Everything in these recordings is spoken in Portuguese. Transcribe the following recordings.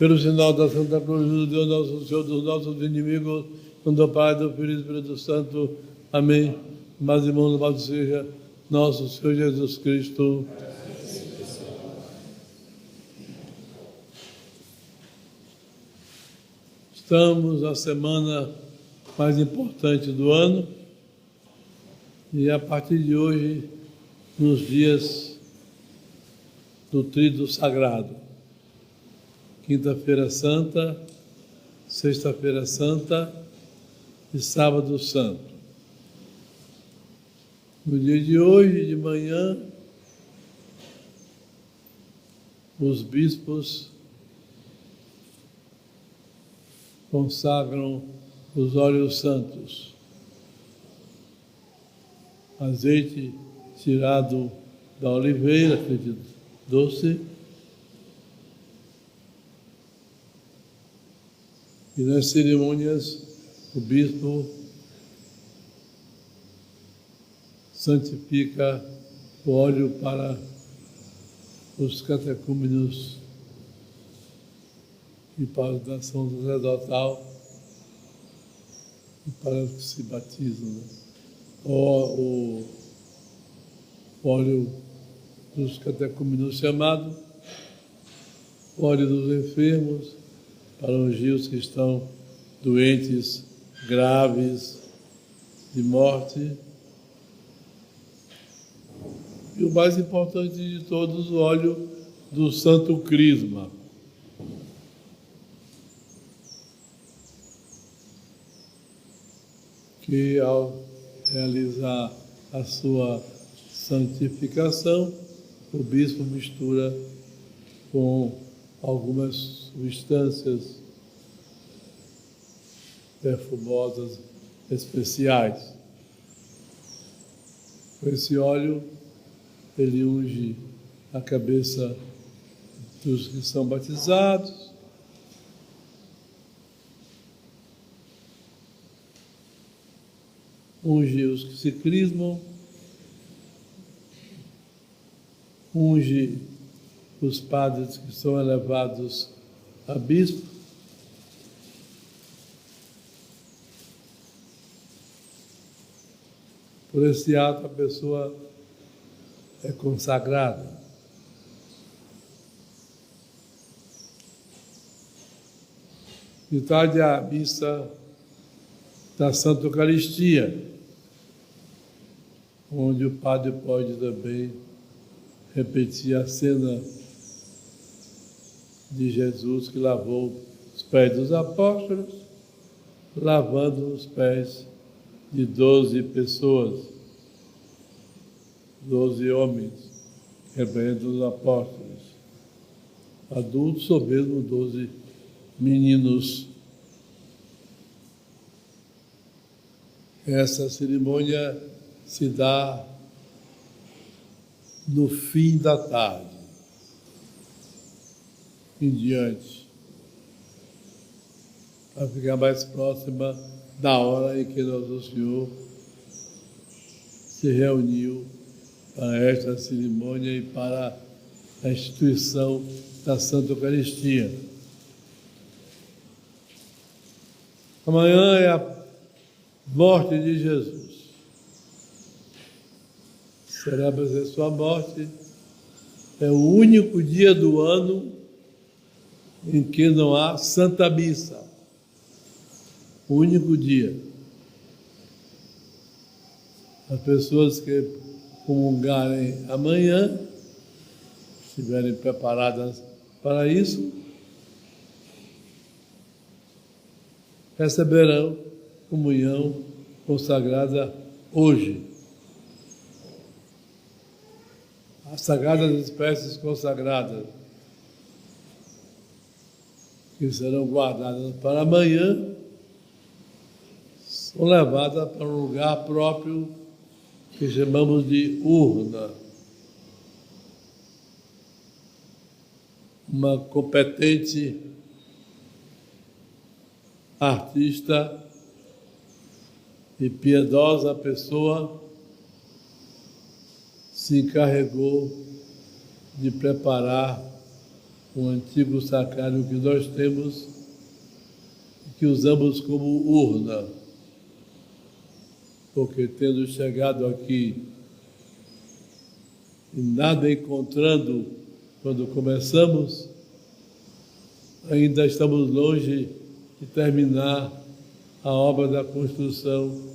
Pelo sinal da Santa Cruz de Deus, nosso Senhor, dos nossos inimigos, do Pai, do Filho e do Espírito Santo. Amém. Mas, irmãos, louvado seja nosso Senhor Jesus Cristo. Estamos na semana mais importante do ano e, a partir de hoje, nos dias do Tríduo Sagrado. Quinta-feira Santa, Sexta-feira Santa e Sábado Santo. No dia de hoje, de manhã, os bispos consagram os óleos santos, azeite tirado da oliveira, azeite doce, e nas cerimônias o bispo santifica o óleo para os catecúmenos e para a nação sacerdotal e para os que se batizam. O óleo dos catecúmenos chamado óleo dos enfermos, para ungir os que estão doentes, graves, de morte. E o mais importante de todos, o óleo do Santo Crisma. Que ao realizar a sua santificação, o bispo mistura com algumas substâncias perfumosas especiais. Com esse óleo, ele unge a cabeça dos que são batizados, unge os que se crismam, unge os padres que são elevados a bispo, por esse ato a pessoa é consagrada. De tarde a missa da Santa Eucaristia, onde o padre pode também repetir a cena de Jesus que lavou os pés dos apóstolos, lavando os pés de 12 pessoas, 12 homens, representam os apóstolos, adultos ou mesmo 12 meninos. Essa cerimônia se dá no fim da tarde, em diante, para ficar mais próxima da hora em que Nosso Senhor se reuniu para esta cerimônia e para a instituição da Santa Eucaristia. Amanhã é a morte de Jesus. Celebra-se a sua morte. É o único dia do ano em que não há Santa Missa. O único dia. As pessoas que comungarem amanhã, estiverem preparadas para isso, receberão comunhão consagrada hoje. As sagradas espécies consagradas, que serão guardadas para amanhã, são levadas para um lugar próprio que chamamos de urna. Uma competente artista e piedosa pessoa se encarregou de preparar um antigo sacrário que nós temos, que usamos como urna, porque tendo chegado aqui e nada encontrando quando começamos, ainda estamos longe de terminar a obra da construção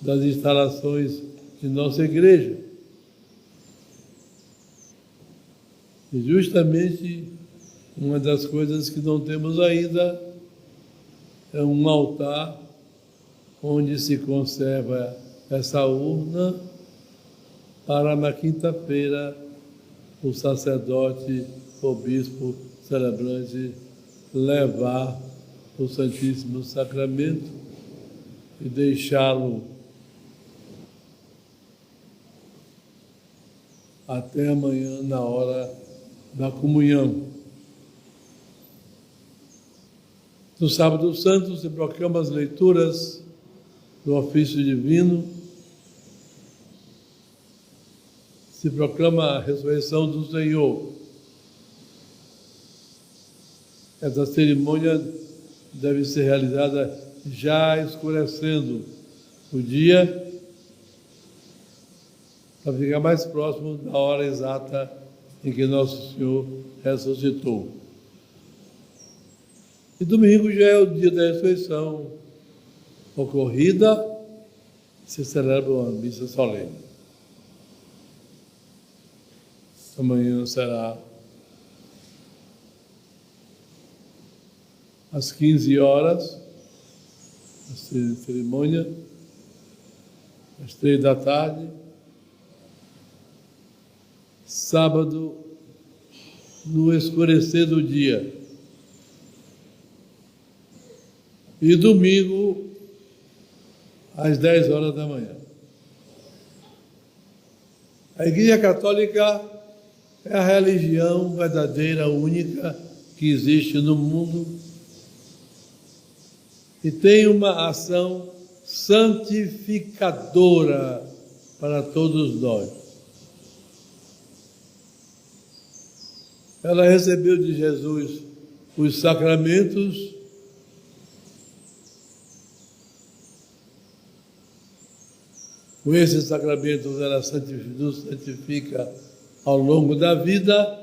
das instalações de nossa igreja. E justamente uma das coisas que não temos ainda é um altar onde se conserva essa urna para na quinta-feira o sacerdote, o bispo celebrante levar o Santíssimo Sacramento e deixá-lo até amanhã na hora da comunhão. No Sábado Santo se proclamam as leituras do ofício divino, se proclama a ressurreição do Senhor. Essa cerimônia deve ser realizada já escurecendo o dia, para ficar mais próximo da hora exata em que Nosso Senhor ressuscitou. E domingo já é o dia da ressurreição. Ocorrida, se celebra uma missa solene. Amanhã será às 15 horas, a cerimônia, às 3 da tarde. Sábado, no escurecer do dia. E domingo, às 10 horas da manhã. A Igreja Católica é a religião verdadeira, única, que existe no mundo e tem uma ação santificadora para todos nós. Ela recebeu de Jesus os sacramentos com esses sacramentos ela nos santifica ao longo da vida.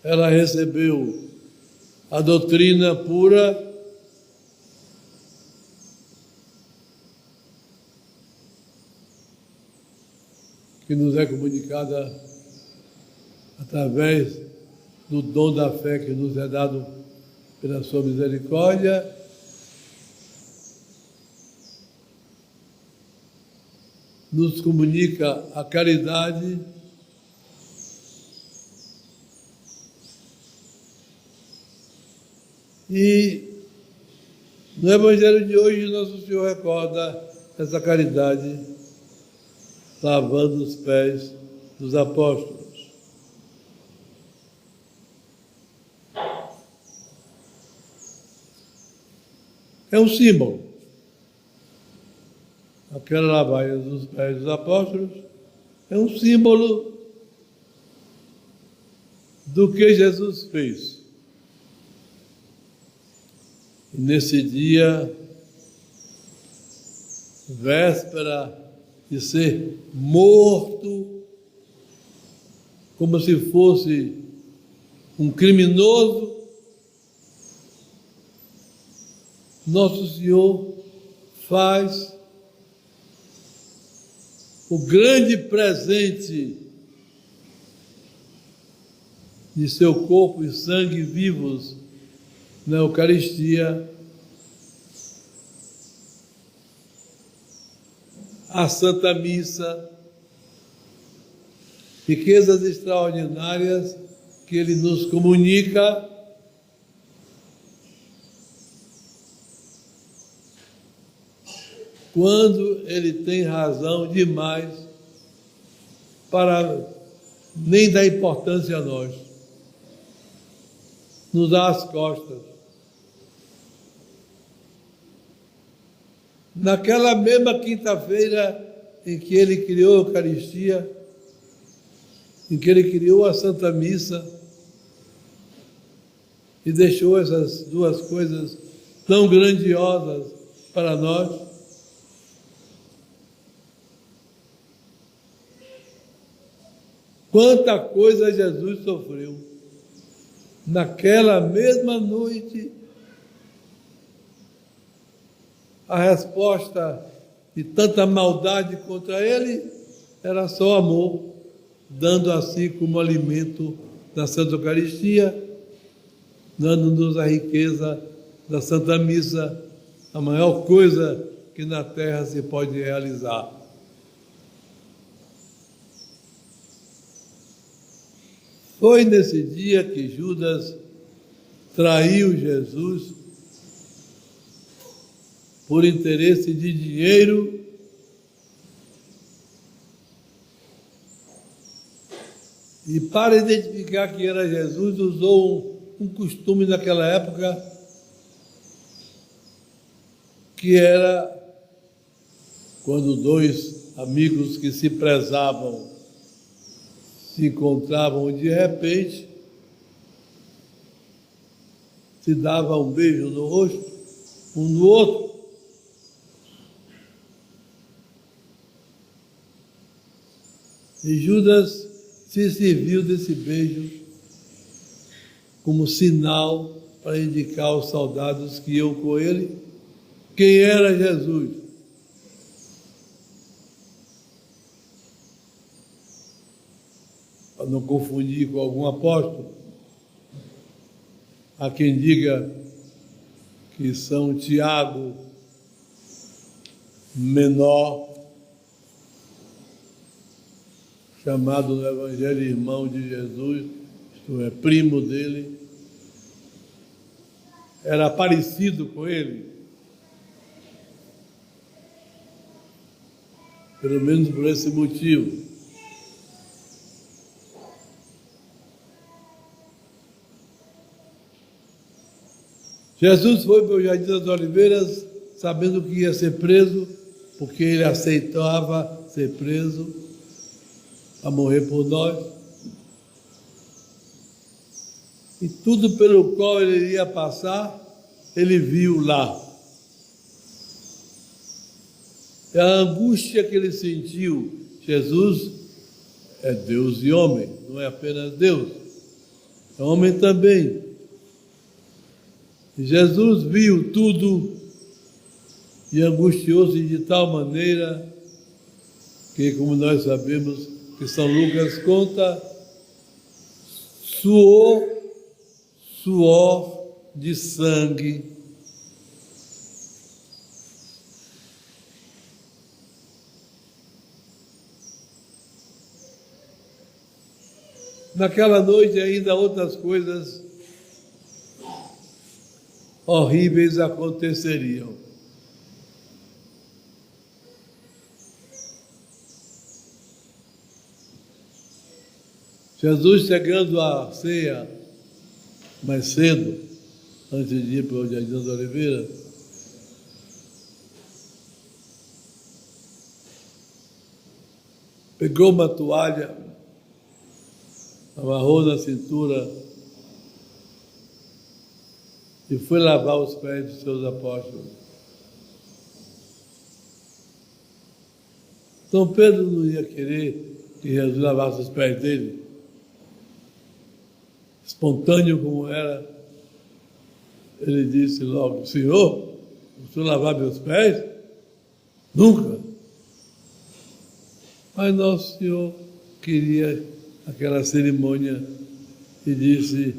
Ela recebeu a doutrina pura, que nos é comunicada através do dom da fé que nos é dado pela sua misericórdia. Nos comunica a caridade, e no Evangelho de hoje Nosso Senhor recorda essa caridade lavando os pés dos apóstolos. É um símbolo. Aquela lavagem dos pés dos apóstolos é um símbolo do que Jesus fez. E nesse dia, véspera de ser morto, como se fosse um criminoso, Nosso Senhor faz o grande presente de seu corpo e sangue vivos na Eucaristia, a Santa Missa, riquezas extraordinárias que Ele nos comunica, quando Ele tem razão demais para nem dar importância a nós, nos dá as costas. Naquela mesma quinta-feira em que Ele criou a Eucaristia, em que ele criou a Santa Missa e deixou essas duas coisas tão grandiosas para nós. Quanta coisa Jesus sofreu. Naquela mesma noite, a resposta de tanta maldade contra ele era só amor, dando assim como alimento da Santa Eucaristia, dando-nos a riqueza da Santa Missa, a maior coisa que na terra se pode realizar. Foi nesse dia que Judas traiu Jesus por interesse de dinheiro e, para identificar que era Jesus, usou um costume naquela época que era quando dois amigos que se prezavam se encontravam de repente, se davam um beijo no rosto, um no outro. E Judas se serviu desse beijo como sinal para indicar aos soldados que iam com ele quem era Jesus. Para não confundir com algum apóstolo. Há quem diga que São Tiago Menor, chamado no Evangelho irmão de Jesus, isto é, primo dele, era parecido com ele, pelo menos por esse motivo. Jesus foi para o Jardim das Oliveiras sabendo que ia ser preso, porque ele aceitava ser preso a morrer por nós. E tudo pelo qual ele iria passar, ele viu lá. E a angústia que ele sentiu, Jesus é Deus e homem, não é apenas Deus, é homem também. E Jesus viu tudo e angustiou-se de tal maneira que, como nós sabemos, que São Lucas conta, suor de sangue. Naquela noite ainda outras coisas horríveis aconteceriam. Jesus, chegando à ceia mais cedo, antes de ir para o Jardim das Oliveiras, pegou uma toalha, amarrou na cintura e foi lavar os pés dos seus apóstolos. São Pedro não ia querer que Jesus lavasse os pés dele. Espontâneo como era, ele disse logo: Senhor, o senhor lavar meus pés? Nunca. Mas Nosso Senhor queria aquela cerimônia e disse: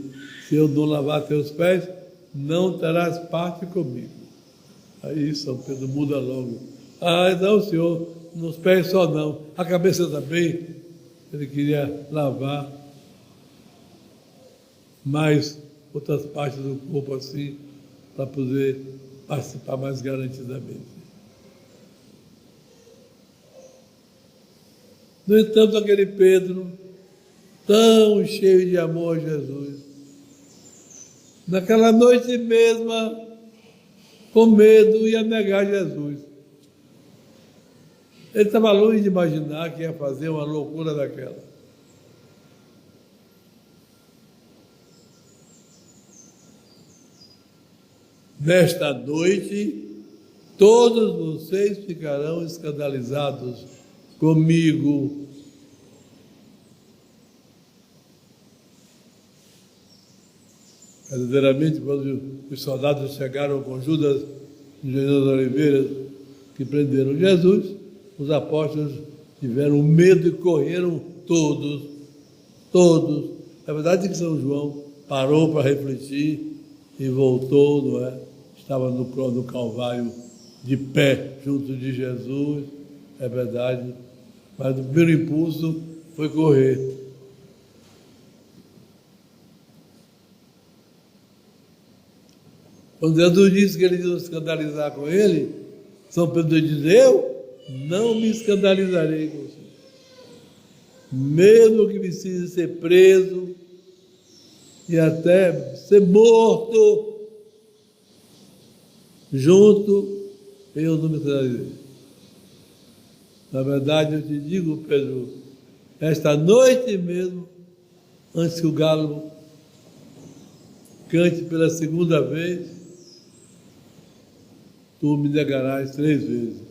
se eu não lavar teus pés, não terás parte comigo. Aí São Pedro muda logo: não, Senhor, nos pés só não, a cabeça também. Ele queria lavar mais outras partes do corpo assim, para poder participar mais garantidamente. No entanto, aquele Pedro, tão cheio de amor a Jesus, naquela noite mesma, com medo, ia negar Jesus. Ele estava longe de imaginar que ia fazer uma loucura daquela. nesta noite, todos vocês ficarão escandalizados comigo. Verdadeiramente, quando os soldados chegaram com Judas e Jesus Oliveira, que prenderam Jesus, os apóstolos tiveram medo e correram todos. É verdade que São João parou para refletir e voltou, não é? Estava no Calvário de pé junto de Jesus, é verdade, mas o primeiro impulso foi correr. Quando Jesus disse que eles iam se escandalizar com ele, São Pedro diz: eu não me escandalizarei com você. Mesmo que precise ser preso e até ser morto, junto, eu não me escandalizarei. Na verdade, eu te digo, Pedro, esta noite mesmo, antes que o galo cante pela segunda vez, tu me negarás 3 vezes.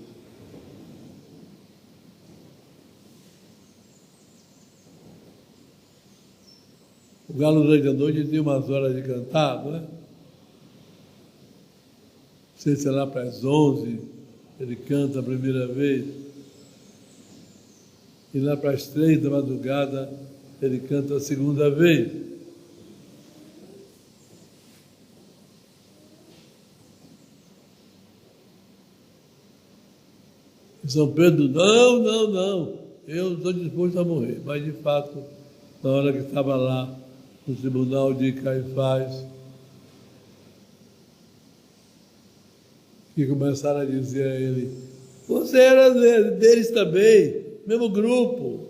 O galo durante a noite tem umas horas de cantar, não é? Não sei se é lá para as 11, ele canta a primeira vez. E lá para as 3 da madrugada, ele canta a segunda vez. E São Pedro, não, eu estou disposto a morrer. Mas, de fato, na hora que estava lá, no tribunal de Caifás, que começaram a dizer a ele: você era deles também, mesmo grupo.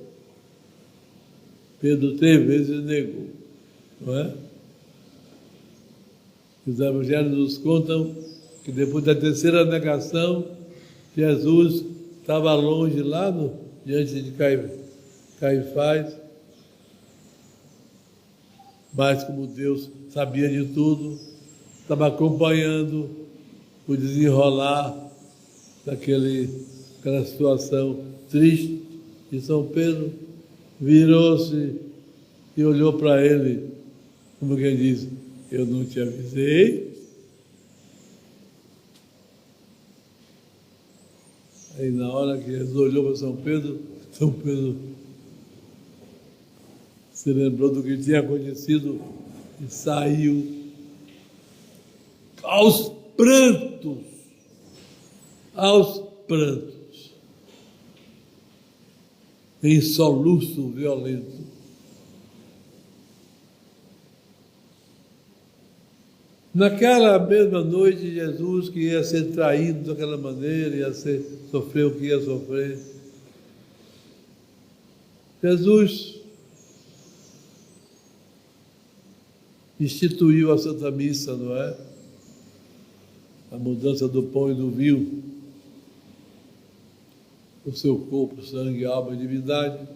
Pedro 3 vezes negou, não é? Os evangelhos nos contam que depois da terceira negação, Jesus estava longe lá diante de Caifás, mas como Deus sabia de tudo, estava acompanhando o desenrolar daquela situação triste, e São Pedro virou-se e olhou para ele, como quem diz: eu não te avisei. Aí na hora que Jesus olhou para São Pedro se lembrou do que tinha acontecido e saiu aos prantos, em soluço violento. Naquela mesma noite, Jesus, que ia ser traído daquela maneira, sofrer o que ia sofrer, Jesus instituiu a Santa Missa, não é? A mudança do pão e do vinho, o seu corpo, sangue, alma e divindade.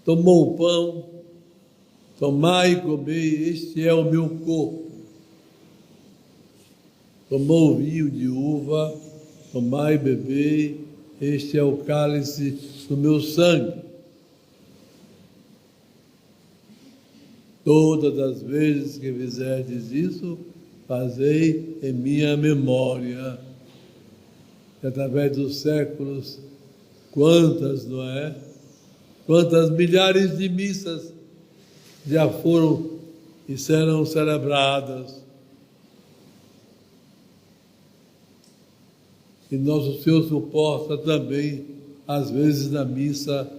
Tomou o pão: tomai e comei, este é o meu corpo. Tomou o vinho de uva: tomai e bebei, este é o cálice do meu sangue. Todas as vezes que fizerdes isso, fazei em minha memória. E através dos séculos, quantas, não é? Quantas milhares de missas já foram e serão celebradas. E nosso Senhor suporta também, às vezes, na missa,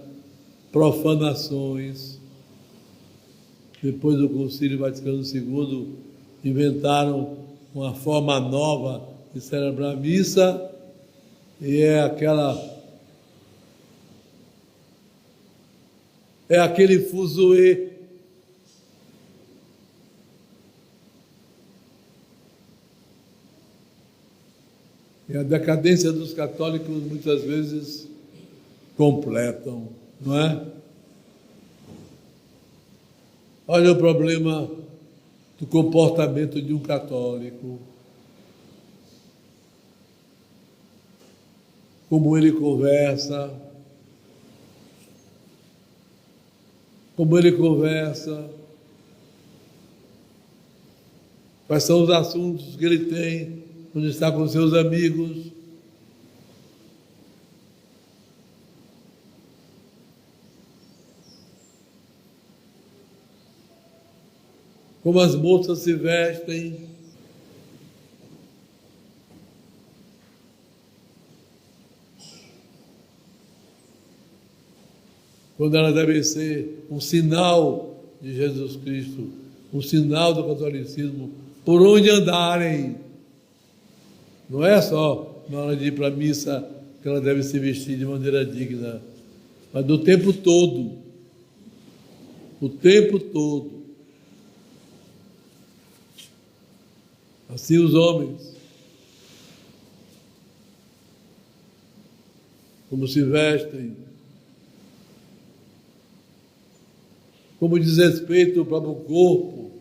profanações. Depois do Concílio Vaticano II, inventaram uma forma nova de celebrar a missa, e é aquele fuzuê. E a decadência dos católicos muitas vezes completam, não é? Olha o problema do comportamento de um católico. Como ele conversa, quais são os assuntos que ele tem quando está com seus amigos. Como as moças se vestem. Quando elas devem ser um sinal de Jesus Cristo, um sinal do catolicismo, por onde andarem. Não é só na hora de ir para a missa que ela deve se vestir de maneira digna, mas do tempo todo. O tempo todo. Assim os homens, como se vestem, como diz respeito ao próprio corpo,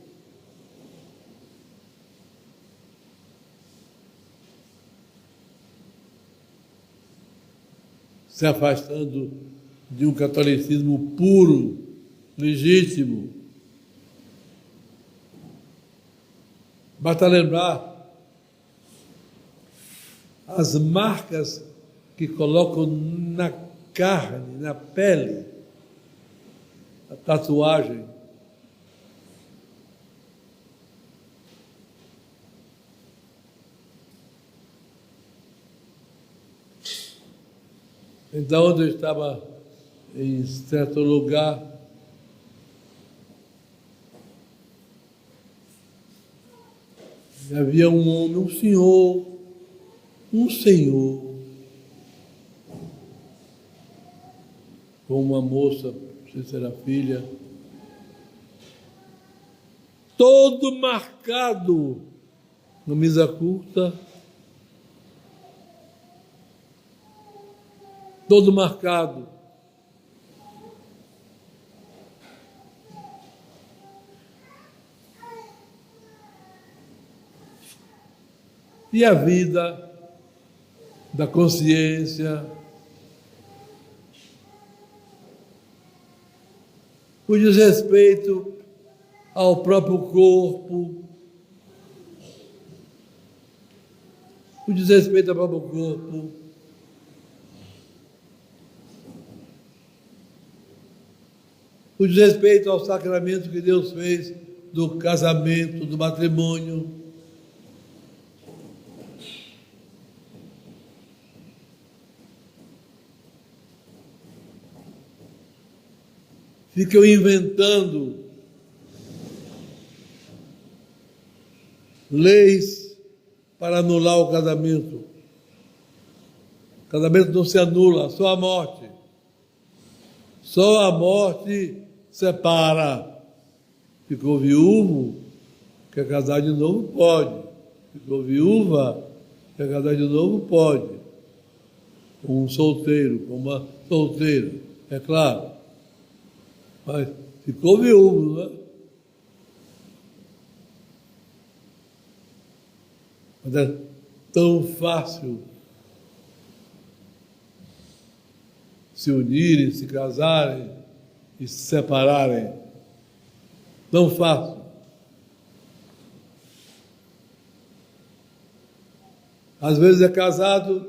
se afastando de um catolicismo puro, legítimo. Basta lembrar as marcas que colocam na carne, na pele, a tatuagem. Então, onde eu estava em certo lugar, havia um homem, um senhor, com uma moça, não sei se era filha, todo marcado, camisa curta, todo marcado. E a vida da consciência, o desrespeito ao próprio corpo, o desrespeito ao próprio corpo, o desrespeito ao sacramento que Deus fez do casamento, do matrimônio. Ficam inventando leis para anular o casamento. O casamento não se anula, só a morte. Só a morte separa. Ficou viúvo, quer casar de novo, pode. Ficou viúva, quer casar de novo, pode. Com um solteiro, com uma solteira, é claro. Mas ficou viúvo, não é? Mas é tão fácil se unirem, se casarem e se separarem. Tão fácil. Às vezes é casado,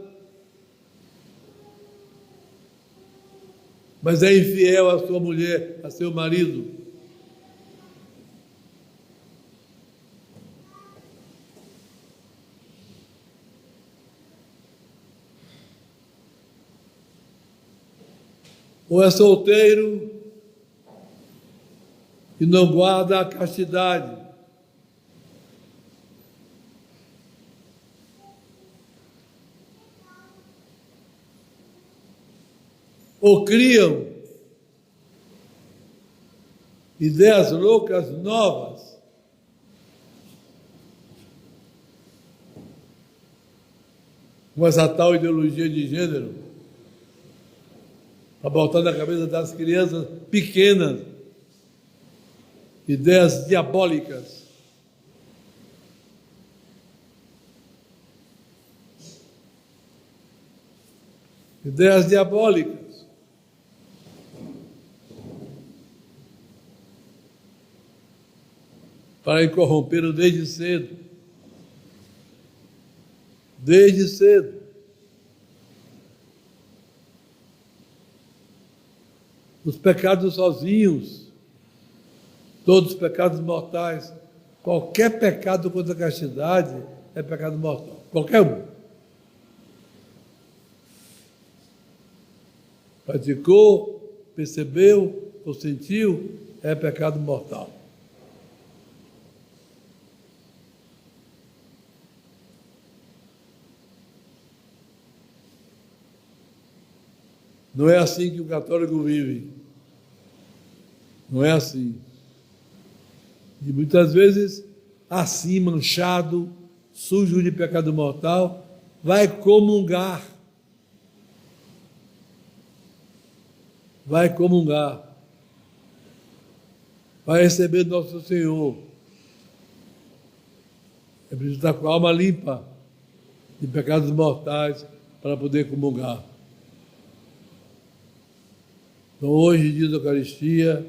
mas é infiel à sua mulher, a seu marido. Ou é solteiro e não guarda a castidade. Ou criam ideias loucas novas, com essa tal ideologia de gênero, para botar na cabeça das crianças pequenas ideias diabólicas, ideias diabólicas. Para corromper desde cedo. Desde cedo. Os pecados sozinhos, todos os pecados mortais, qualquer pecado contra a castidade é pecado mortal. Qualquer um. Praticou, percebeu ou sentiu, é pecado mortal. Não é assim que o católico vive. Não é assim. E muitas vezes, assim, manchado, sujo de pecado mortal, vai comungar. Vai comungar. Vai receber Nosso Senhor. É preciso estar com a alma limpa de pecados mortais para poder comungar. Então, hoje, dia da Eucaristia,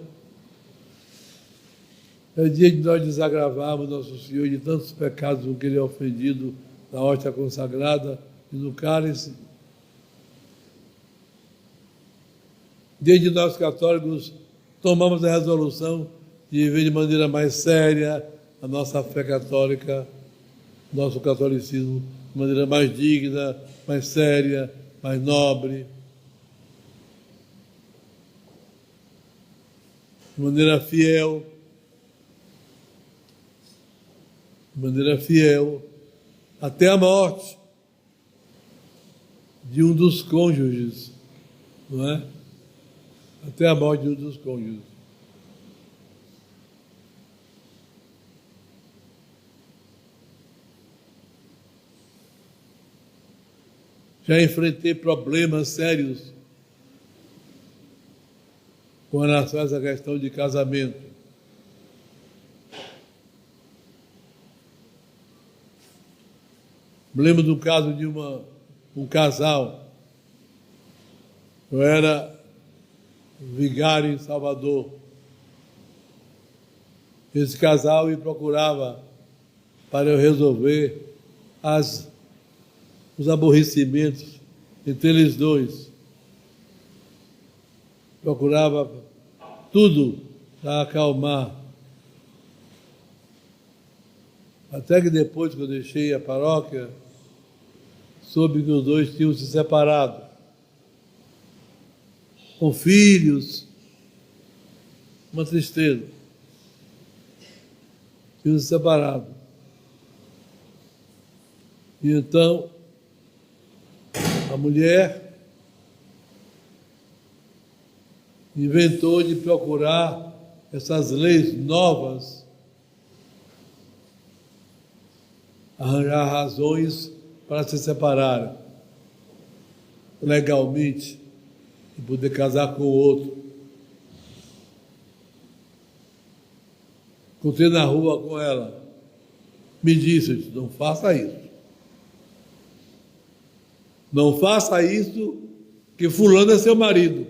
é dia de nós desagravarmos Nosso Senhor de tantos pecados com que Ele é ofendido na hóstia consagrada e no cálice. Dia de nós católicos tomamos a resolução de viver de maneira mais séria a nossa fé católica, nosso catolicismo, de maneira mais digna, mais séria, mais nobre. De maneira fiel, até a morte de um dos cônjuges, não é? Até a morte de um dos cônjuges. Já enfrentei problemas sérios com relação a essa questão de casamento. Me lembro do caso de um casal. Eu era vigário em Salvador. Esse casal me procurava para eu resolver os aborrecimentos entre eles dois. Procurava tudo para acalmar. Até que depois que eu deixei a paróquia, soube que os dois tinham se separado. Com filhos. Uma tristeza. Tinham se separado. E então, a mulher inventou de procurar essas leis novas, arranjar razões para se separarem legalmente e poder casar com o outro. Encontrei na rua com ela, me disse: não faça isso. Não faça isso, que fulano é seu marido.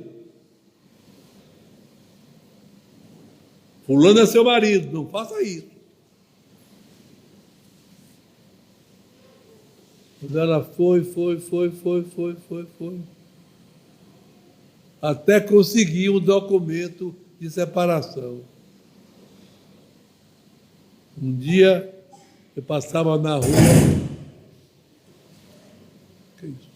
Fulano é seu marido, não faça isso. Quando ela foi. Até conseguir um documento de separação. Um dia, eu passava na rua. Que isso?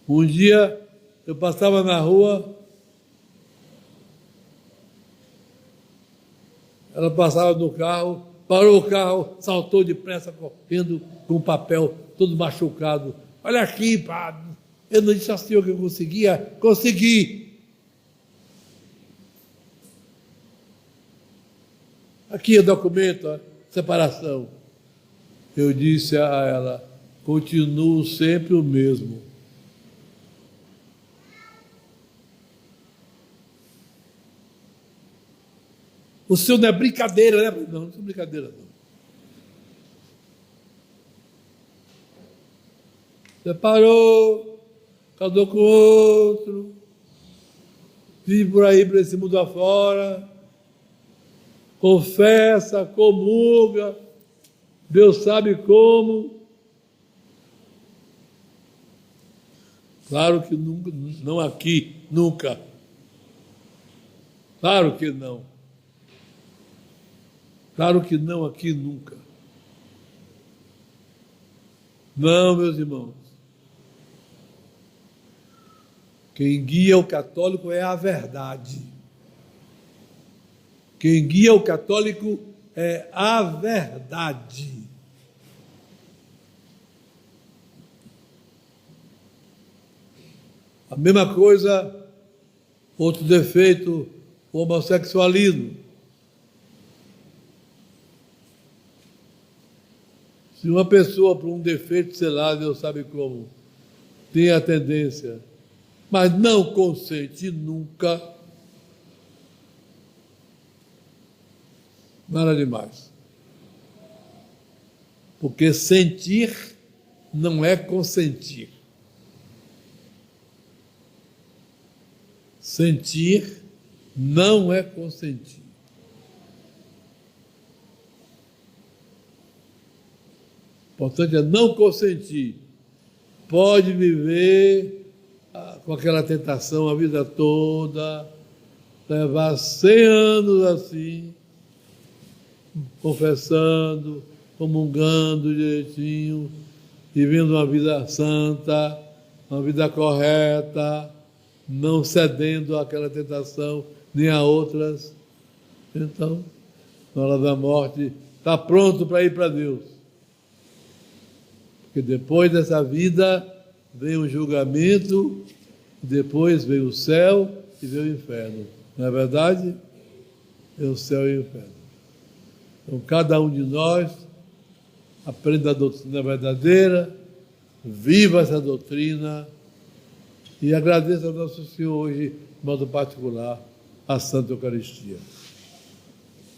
Um dia, eu passava na rua, ela passava no carro, parou o carro, saltou depressa, correndo com o papel todo machucado. Olha aqui, padre, eu não disse ao senhor que eu conseguia? Consegui. Aqui é o documento, a separação. Eu disse a ela: continuo sempre o mesmo. O senhor não é brincadeira, né? Não, não é brincadeira, não. separou, casou com outro, vive por aí, para esse mundo afora, confessa, comunga, Deus sabe como. Claro que nunca, não aqui, nunca. Claro que não. Claro que não aqui, nunca. Não, meus irmãos. Quem guia o católico é a verdade. Quem guia o católico é a verdade. A mesma coisa, outro defeito, o homossexualismo. Se uma pessoa, por um defeito, sei lá, Deus sabe como, tem a tendência, mas não consente nunca, nada demais. Porque sentir não é consentir. Sentir não é consentir. O importante é não consentir. Pode viver com aquela tentação a vida toda, levar 100 anos assim, confessando, comungando direitinho, vivendo uma vida santa, uma vida correta, não cedendo àquela tentação, nem a outras. Então, na hora da morte, está pronto para ir para Deus. Porque depois dessa vida vem o julgamento, depois vem o céu e vem o inferno. Não é verdade? É o céu e o inferno. Então, cada um de nós aprenda a doutrina verdadeira, viva essa doutrina e agradeça ao nosso Senhor hoje, de modo particular, a Santa Eucaristia.